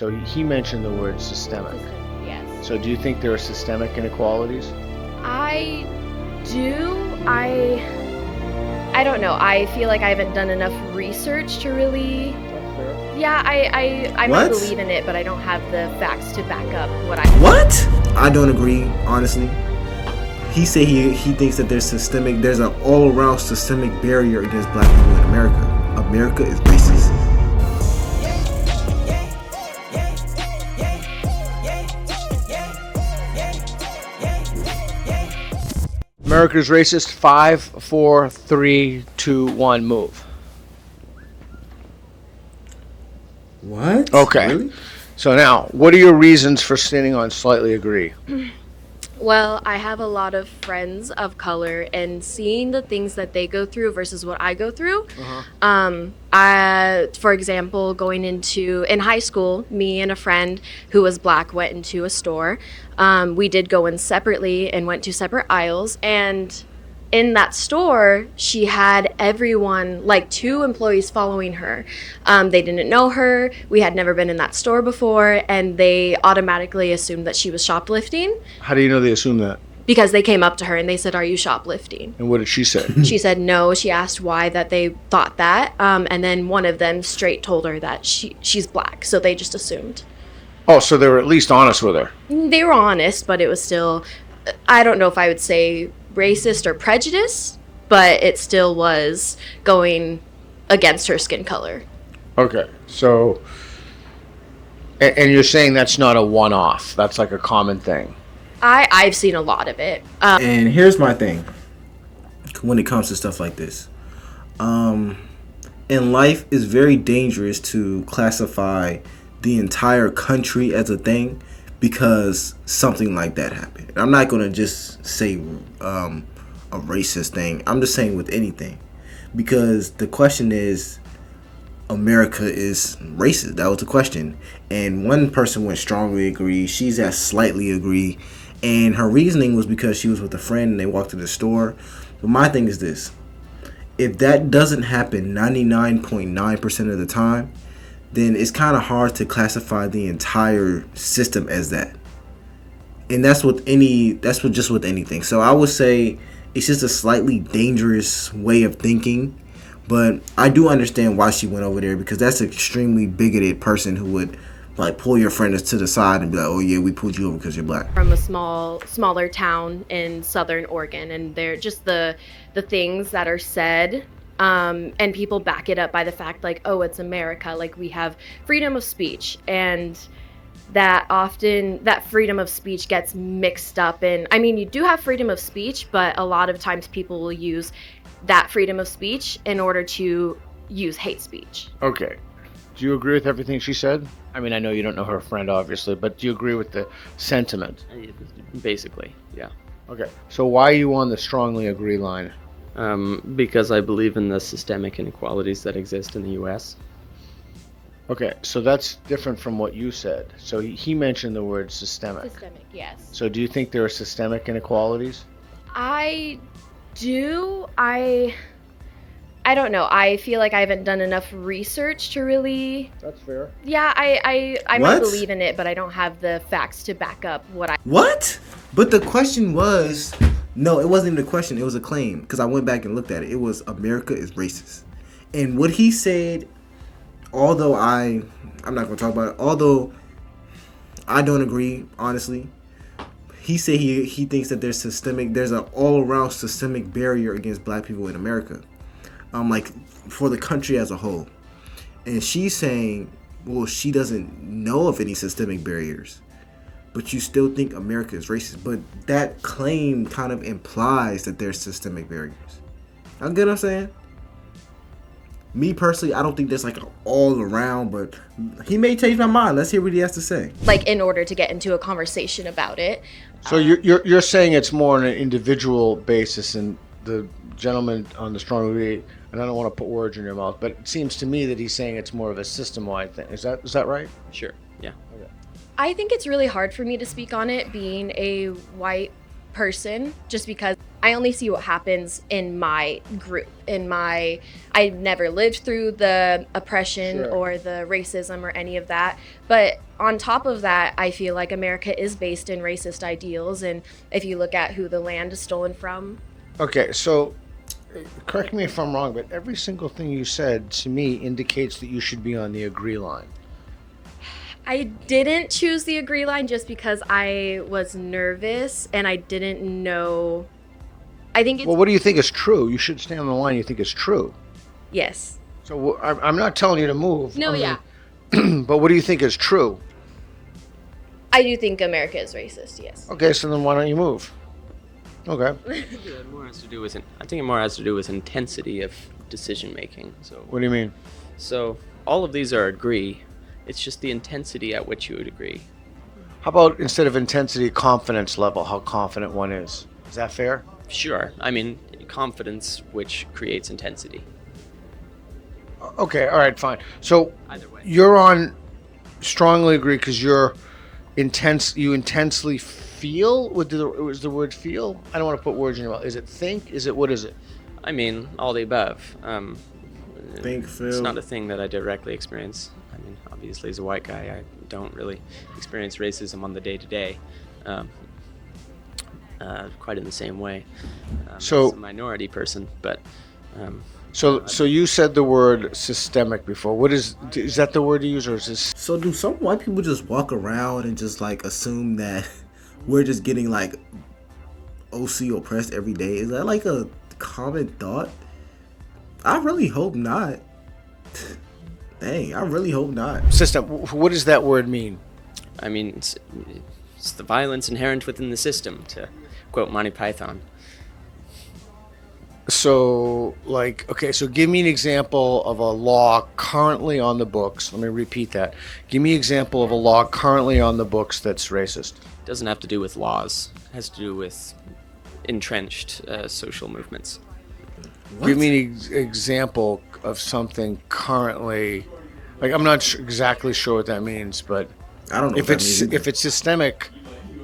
So he mentioned the word systemic. Yes. So do you think there are systemic inequalities? I do. I don't know. I feel like I haven't done enough research to really. That's fair. Yeah, I might What? believe in it, but I don't have the facts to back up what I. What? I don't agree, honestly. He said he thinks that there's an all-around systemic barrier against black people in America. America is racist. America's racist. 5, 4, 3, 2, 1, move. What? Okay. Really? So now, what are your reasons for standing on slightly agree? Well, I have a lot of friends of color, and seeing the things that they go through versus what I go through. For example, in high school, me and a friend who was black went into a store. We did go in separately and went to separate aisles, and in that store, she had everyone, like 2 employees following her. They didn't know her. We had never been in that store before, and they automatically assumed that she was shoplifting How do you know they assume that? because they came up to her and they said, "Are you shoplifting?" And what did she say? She said no. She asked why that they thought that, and then one of them straight told her that she's black, so they just assumed. Oh, so they were at least honest with her. They were honest, but it was still, I don't know if I would say racist or prejudice, but it still was going against her skin color. Okay, so, and you're saying that's not a one-off. That's like a common thing. I've seen a lot of it. And here's my thing when it comes to stuff like this. In life, it's very dangerous to classify the entire country as a thing because something like that happened. I'm not going to just say a racist thing. I'm just saying with anything. Because the question is, America is racist. That was the question. And one person went strongly agree. She's at slightly agree. And her reasoning was because she was with a friend and they walked to the store. But my thing is this. If that doesn't happen 99.9% of the time, then it's kind of hard to classify the entire system as that. And that's with anything. So I would say it's just a slightly dangerous way of thinking. But I do understand why she went over there, because that's an extremely bigoted person who would like pull your friend to the side and be like, "Oh yeah, we pulled you over because you're black." From a smaller town in southern Oregon, and they're just the things that are said, and people back it up by the fact like, "Oh, it's America, like we have freedom of speech," and that often that freedom of speech gets mixed up in, I mean, you do have freedom of speech, but a lot of times people will use that freedom of speech in order to use hate speech. Okay. Do you agree with everything she said? I mean, I know you don't know her friend, obviously, but do you agree with the sentiment? Basically, yeah. Okay. So why are you on the strongly agree line? Because I believe in the systemic inequalities that exist in the U.S. Okay, so that's different from what you said. So he mentioned the word systemic. Systemic, yes. So do you think there are systemic inequalities? I do. I don't know. I feel like I haven't done enough research to really. That's fair. Yeah, I might What? believe in it, but I don't have the facts to back up what I. What? But the question was, no, it wasn't even a question. It was a claim, because I went back and looked at it. It was America is racist. And what he said, although I'm not going to talk about it, although I don't agree, honestly, he said he thinks that there's an all-around systemic barrier against black people in America. Like for the country as a whole. And she's saying, well, she doesn't know of any systemic barriers, but you still think America is racist. But that claim kind of implies that there's systemic barriers. You get what I'm saying? Me personally, I don't think there's like an all around, but he may change my mind. Let's hear what he has to say. Like in order to get into a conversation about it. So you're saying it's more on an individual basis, and the gentleman on the strong agree, and I don't want to put words in your mouth, but it seems to me that he's saying it's more of a system-wide thing. Is that right? Sure, yeah. Okay. I think it's really hard for me to speak on it being a white person, just because I only see what happens in my group, I never lived through the oppression Sure. or the racism or any of that. But on top of that, I feel like America is based in racist ideals. And if you look at who the land is stolen from. Okay, so correct me if I'm wrong, but every single thing you said to me indicates that you should be on the agree line. I didn't choose the agree line just because I was nervous and I didn't know. I think it's. Well, what do you think is true? You should stay on the line you think is true. Yes. So I'm not telling you to move. No, yeah. But what do you think is true? I do think America is racist, yes. Okay, so then why don't you move? Okay. I think it more has to do with intensity of decision making. So What do you mean? So all of these are agree. It's just the intensity at which you would agree. How about instead of intensity, confidence level, how confident one is? Is that fair? Sure. I mean, confidence which creates intensity. Okay, all right, fine. So Either way. you're on strongly agree because you intensely feel? Was the word feel? I don't want to put words in your mouth. Is it think? What is it? I mean, all the above. Think, It's feel. not a thing that I directly experience. I mean, obviously, as a white guy, I don't really experience racism on the day-to-day quite in the same way So- as a minority person. But So you said the word systemic before. What is that the word you use, or is this? So do some white people just walk around and just like assume that we're just getting like OC oppressed every day? Is that like a common thought? I really hope not. Dang, I really hope not. System. What does that word mean? I mean, it's the violence inherent within the system, to quote Monty Python. So, so give me an example of a law currently on the books. Let me repeat that. Give me an example of a law currently on the books that's racist. It doesn't have to do with laws. It has to do with entrenched social movements. What? Give me an example of something currently. I'm not exactly sure what that means, but I don't know if what that means either. it's systemic,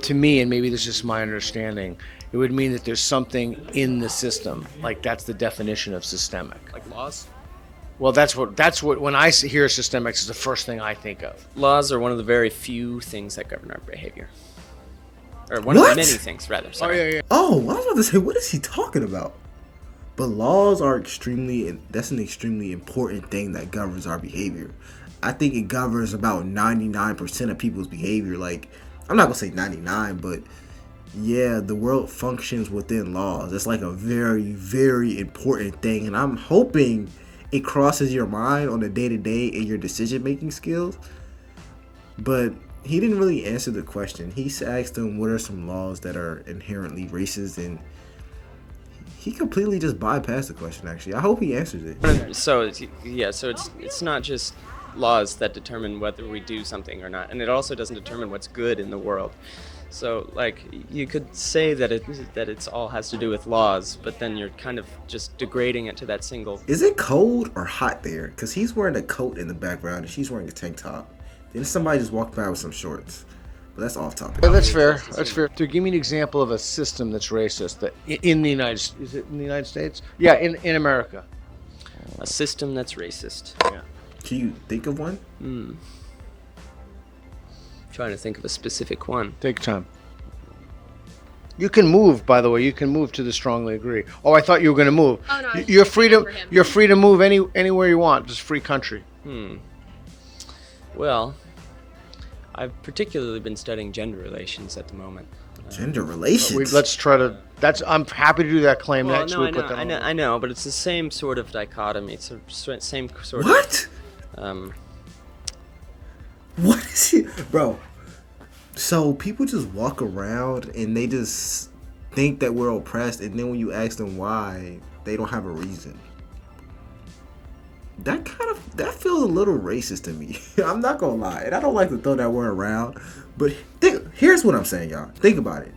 to me, and maybe this is just my understanding, it would mean that there's something in the system. Like that's the definition of systemic. Like laws? Well, that's what when I hear systemic, is the first thing I think of. Laws are one of the very few things that govern our behavior. Or one of What? the many things, rather. Sorry. yeah. Oh, I was about to say, what is he talking about? But laws are that's an extremely important thing that governs our behavior. I think it governs about 99% of people's behavior. Like, I'm not gonna say 99, but yeah, the world functions within laws. It's like a very, very important thing. And I'm hoping it crosses your mind on a day-to-day in your decision-making skills. But he didn't really answer the question. He asked him what are some laws that are inherently racist, and he completely just bypassed the question, actually. I hope he answers it. So it's not just laws that determine whether we do something or not, and it also doesn't determine what's good in the world. So you could say that it's all has to do with laws, but then you're kind of just degrading it to that single. Is it cold or hot there? Because he's wearing a coat in the background and she's wearing a tank top. Then somebody just walked by with some shorts. But that's off topic. Yeah, that's fair. That's fair. So give me an example of a system that's racist that in the United States. Is it in the United States? Yeah, in America. A system that's racist. Yeah. Can you think of one? Trying to think of a specific one. Take your time. You can move, by the way. You can move to the strongly agree. Oh, I thought you were going to move. Oh, no, I was You're just free to. waiting for him. You're free to move anywhere you want. Just free country. Well, I've particularly been studying gender relations at the moment. Gender relations. Let's try to. I'm happy to do that claim Well, next no, week. I know, but it's the same sort of dichotomy. It's the same sort What? of. What is he? Bro. So people just walk around and they just think that we're oppressed, and then when you ask them why, they don't have a reason. That feels a little racist to me. I'm not gonna lie, and I don't like to throw that word around, but here's what I'm saying, y'all. Think about it.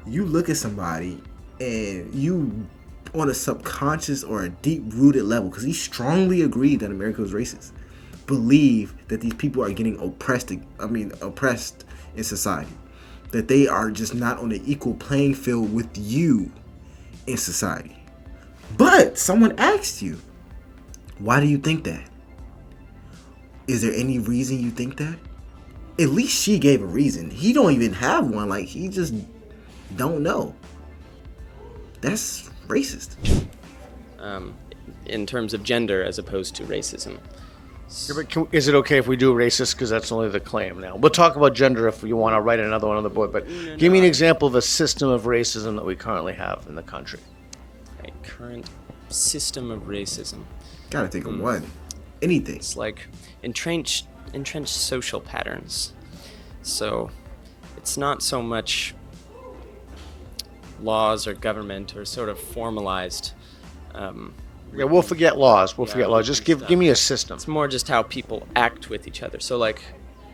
You look at somebody and you, on a subconscious or a deep-rooted level, because he strongly agreed that America was racist, believe that these people are getting oppressed in society. that they are just not on an equal playing field with you in society. But someone asked you, why do you think that? Is there any reason you think that? At least she gave a reason. He don't even have one. Like, he just don't know. That's racist. In terms of gender as opposed to racism. Yeah, but is it okay if we do racist? Because that's only the claim now. We'll talk about gender if you want to write another one on the board. But give me an example of a system of racism that we currently have in the country. A current system of racism. Gotta think of one. Anything. It's like entrenched social patterns. So it's not so much laws or government or sort of formalized. Yeah, we'll forget laws. We'll forget laws. Just give me a system. It's more just how people act with each other. So like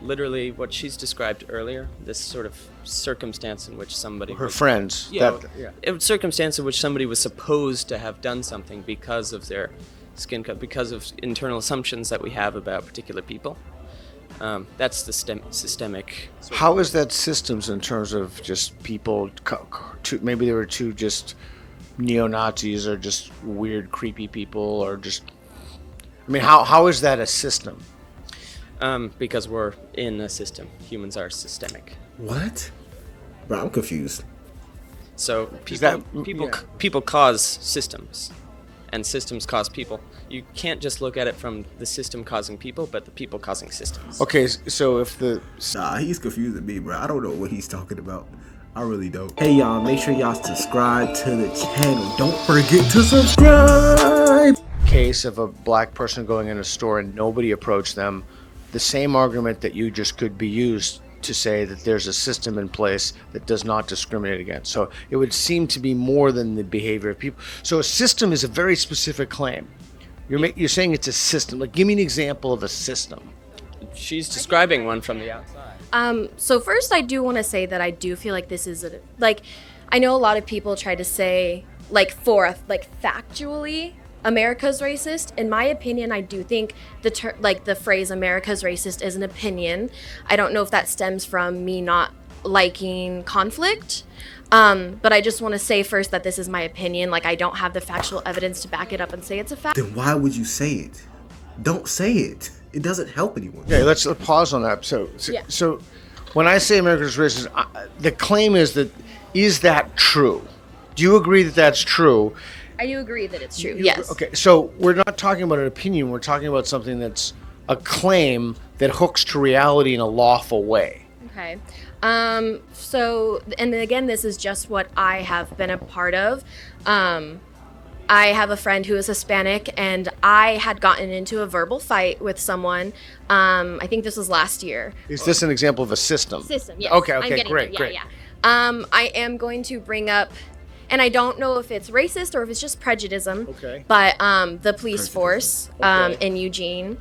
literally what she's described earlier, this sort of circumstance in which somebody Her friends. it was circumstance in which somebody was supposed to have done something because of their skin color, because of internal assumptions that we have about particular people. That's the systemic. How is that systems in terms of just people? Maybe there were two just neo-Nazis or just weird, creepy people, or just. I mean, how is that a system? Because we're in a system. Humans are systemic. What? Bro, I'm confused. So people cause systems, and systems cause people. You can't just look at it from the system causing people, but the people causing systems. Okay, so if the Nah, he's confusing me, bro. I don't know what he's talking about. I really don't. Hey, y'all, make sure y'all subscribe to the channel. Don't forget to subscribe. Case of a black person going in a store and nobody approached them, the same argument that you just could be used to say that there's a system in place that does not discriminate against. So it would seem to be more than the behavior of people. So a system is a very specific claim. You're saying it's a system. Like, give me an example of a system. She's describing one from the outside. So first, I do want to say that I do feel like this is I know a lot of people try to say factually America's racist. In my opinion, I do think the phrase America's racist is an opinion. I don't know if that stems from me not liking conflict. But I just want to say first that this is my opinion. Like, I don't have the factual evidence to back it up and say it's a fact. Then why would you say it? Don't say it. It doesn't help anyone. Okay, let's pause on that. So when I say America's racist, the claim is that true? Do you agree that that's true? I do agree that it's true, yes. Okay, so we're not talking about an opinion. We're talking about something that's a claim that hooks to reality in a lawful way. Okay. So, and again, this is just what I have been a part of. I have a friend who is Hispanic, and I had gotten into a verbal fight with someone. I think this was last year. Is this an example of a system? System, yes. Okay, great. I am going to bring up, and I don't know if it's racist or if it's just prejudice. Okay. But the police force in Eugene.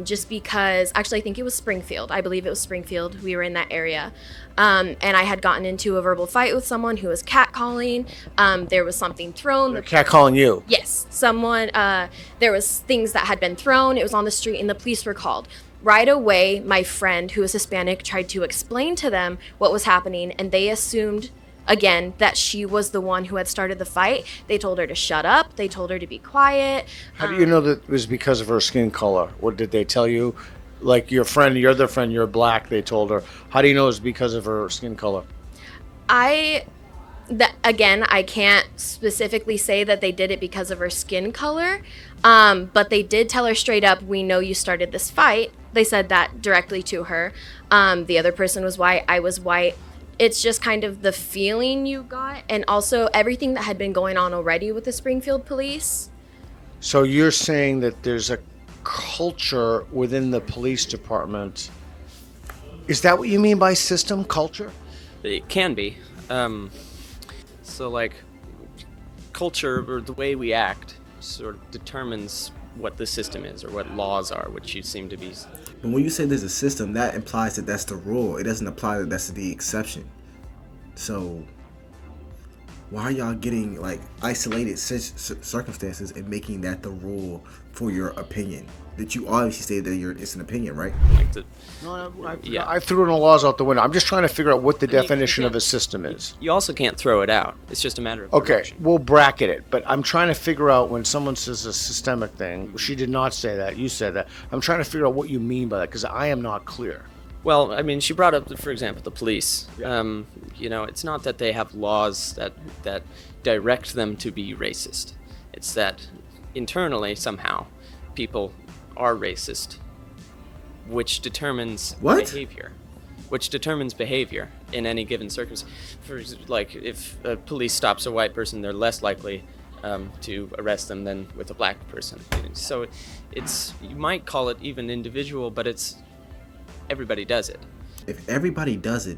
Just because, actually, I think it was Springfield. I believe it was Springfield. We were in that area. And I had gotten into a verbal fight with someone who was catcalling. There was something thrown. They're catcalling you? Yes. There was things that had been thrown. It was on the street, and the police were called. Right away, my friend, who is Hispanic, tried to explain to them what was happening, and they assumed, again, that she was the one who had started the fight. They told her to shut up. They told her to be quiet. How do you know that it was because of her skin color? What did they tell you? Like, your other friend, you're black, they told her. How do you know it was because of her skin color? Again, I can't specifically say that they did it because of her skin color, but they did tell her straight up, we know you started this fight. They said that directly to her. The other person was white. I was white. It's just kind of the feeling you got, and also everything that had been going on already with the Springfield police. So you're saying that there's a culture within the police department. Is that what you mean by system culture? It can be. So, like, culture, or the way we act, sort of determines what the system is, or what laws are, which you seem to be. But when you say there's a system, that implies that that's the rule. It doesn't imply that that's the exception. So, why are y'all getting like isolated circumstances and making that the rule for your opinion? That you obviously say that it's an opinion, right? Like the, No, Yeah. I threw the laws out the window. I'm just trying to figure out what the I mean, you definition of can't- a system is. You also can't throw it out. It's just a matter of Okay, direction. we'll bracket it, but I'm trying to figure out when someone says a systemic thing. She did not say that. You said that. I'm trying to figure out what you mean by that because I am not clear. Well, I mean, she brought up, for example, the police. You know, it's not that they have laws that direct them to be racist. It's that internally, somehow, people are racist, which determines What? behavior. Which determines behavior in any given circumstance. Like, if police stops a white person, they're less likely to arrest them than with a black person. So it's, you might call it even individual, but it's, everybody does it. If everybody does it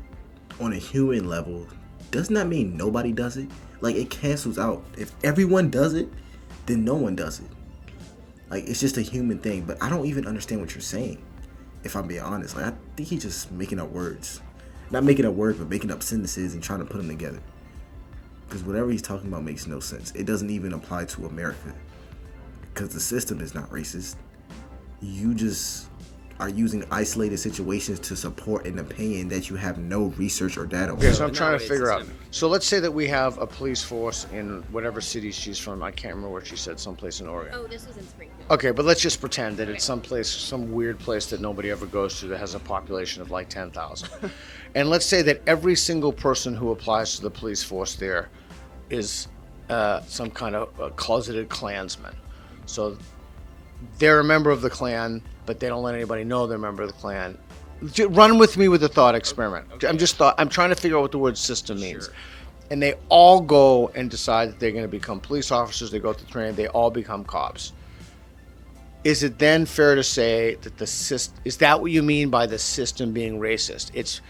on a human level, doesn't that mean nobody does it? Like, it cancels out. If everyone does it, then no one does it. Like, it's just a human thing. But I don't even understand what you're saying, if I'm being honest. Like, I think he's just making up words. Not making up words, but making up sentences and trying to put them together. Because whatever he's talking about makes no sense. It doesn't even apply to America. Because the system is not racist. You just are using isolated situations to support an opinion that you have no research or data on. Okay, so I'm in trying that to way, figure it's out. systemic. So let's say that we have a police force in whatever city she's from. I can't remember where she said, someplace in Oregon. Oh, this was in Springfield. Okay, but let's just pretend that it's someplace, some weird place that nobody ever goes to that has a population of like 10,000. And let's say that every single person who applies to the police force there is some kind of a closeted Klansman. So they're a member of the Klan, but they don't let anybody know they're a member of the Klan. Run with me with the thought experiment. Okay. I'm trying to figure out what the word system means. Sure. And they all go and decide that they're going to become police officers. They go through training. They all become cops. Is it then fair to say that the system, is that what you mean by the system being racist? It's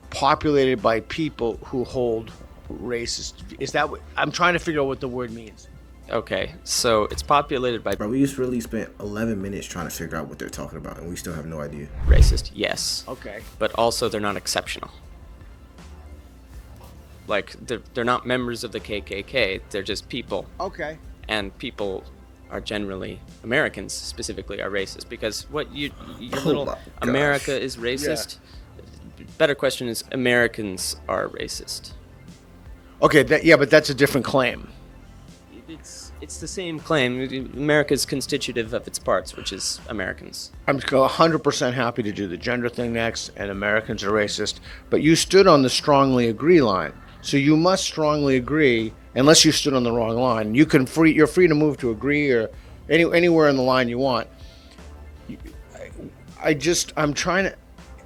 populated by people who hold racist. Is that what, I'm trying to figure out what the word means. Okay, so it's populated by Bro, we just really spent 11 minutes trying to figure out what they're talking about, and we still have no idea. racist, yes. Okay. But also they're not exceptional. Like, they're not members of the KKK, they're just people. Okay. And people are generally, Americans specifically, are racist. Because what your Oh little my gosh. America is racist, better question is Americans are racist. Okay. Yeah, but that's a different claim. It's the same claim. America is constitutive of its parts, which is Americans. I'm 100% happy to do the gender thing next, and Americans are racist. But you stood on the strongly agree line, so you must strongly agree. Unless you stood on the wrong line, you're free to move to agree or anywhere in the line you want. I'm trying to,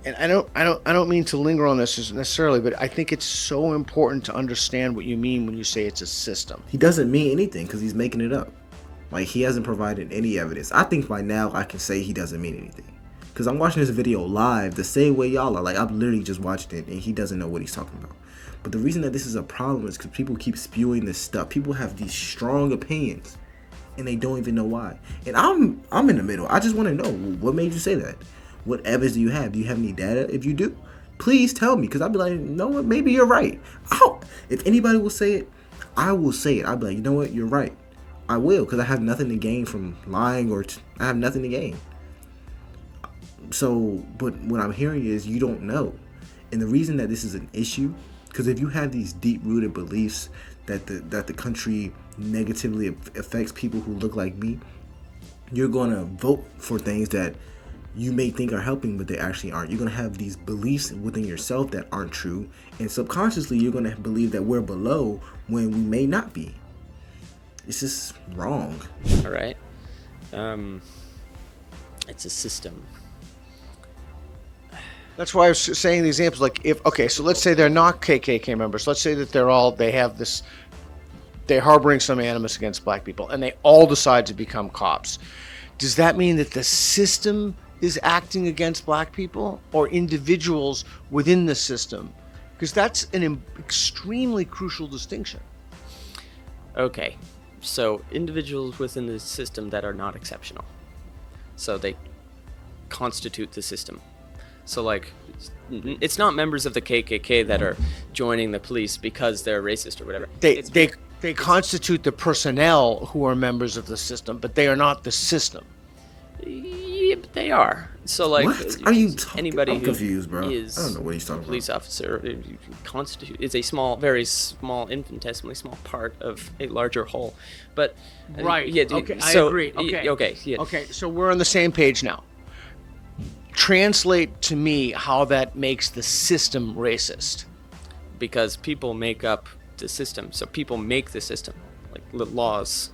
and I don't mean to linger on this necessarily, but I think it's so important to understand what you mean when you say it's a system. He doesn't mean anything because he's making it up. Like, he hasn't provided any evidence. I think by now I can say he doesn't mean anything. Because I'm watching this video live the same way y'all are. Like, I'm literally just watching it and he doesn't know what he's talking about. But the reason that this is a problem is because people keep spewing this stuff. People have these strong opinions and they don't even know why. And I'm in the middle. I just want to know, what made you say that? What evidence do you have? Do you have any data? If you do, please tell me, because I'll be like, you know what, maybe you're right. If anybody will say it, I will say it. I'll be like, you know what, you're right. I will, because I have nothing to gain from lying, I have nothing to gain. So, but what I'm hearing is you don't know. And the reason that this is an issue, because if you have these deep-rooted beliefs that the country negatively affects people who look like me, you're going to vote for things that you may think are helping, but they actually aren't. You're going to have these beliefs within yourself that aren't true. And subconsciously, you're going to believe that we're below when we may not be. It's just wrong. All right? It's a system. That's why I was saying the examples. Like, so let's say they're not KKK members. Let's say that they're harboring some animus against black people, and they all decide to become cops. Does that mean that the system is acting against black people, or individuals within the system? Because that's an extremely crucial distinction. Okay, so individuals within the system that are not exceptional. So they constitute the system. So like, it's not members of the KKK that are joining the police because they're racist or whatever. They constitute the personnel who are members of the system, but they are not the system. Yeah, but they are. So like, What are you talking? anybody I'm who confused, bro. is I don't know what he's talking a police about. officer is a small, very small, infinitesimally small part of a larger whole. But Right. yeah. Okay. So, I agree. Okay. Okay. Yeah. Okay. So we're on the same page now. Translate to me how that makes the system racist. Because people make up the system. So people make the system, like laws.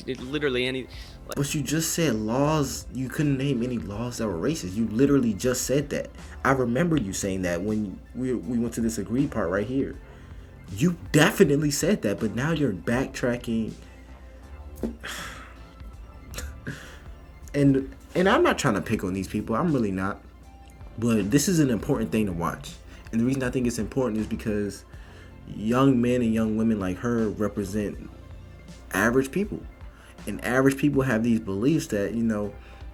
Literally any. But you just said laws. You couldn't name any laws that were racist. You literally just said that. I remember you saying that when we went to this agreed part right here. You definitely said that, but now you're backtracking. And I'm not trying to pick on these people. I'm really not. But this is an important thing to watch. And the reason I think it's important is because young men and young women like her represent average people. And average people have these beliefs that, you know,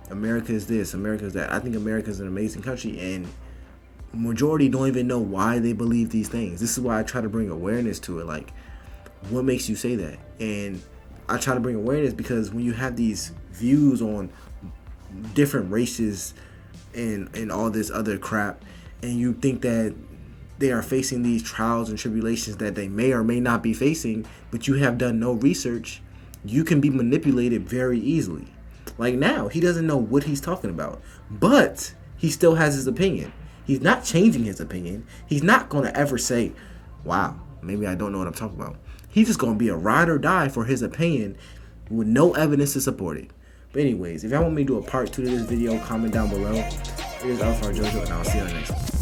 America is this, America is that. I think America is an amazing country, and majority don't even know why they believe these things. This is why I try to bring awareness to it. Like, what makes you say that? And I try to bring awareness because when you have these views on different races and all this other crap, and you think that they are facing these trials and tribulations that they may or may not be facing, but you have done no research, you can be manipulated very easily. Like now, he doesn't know what he's talking about, but he still has his opinion. He's not changing his opinion. He's not going to ever say, wow, maybe I don't know what I'm talking about. He's just going to be a ride or die for his opinion with no evidence to support it. But anyways, if y'all want me to do a part 2 to this video, comment down below. It is Jojo, and I'll see you on the next one.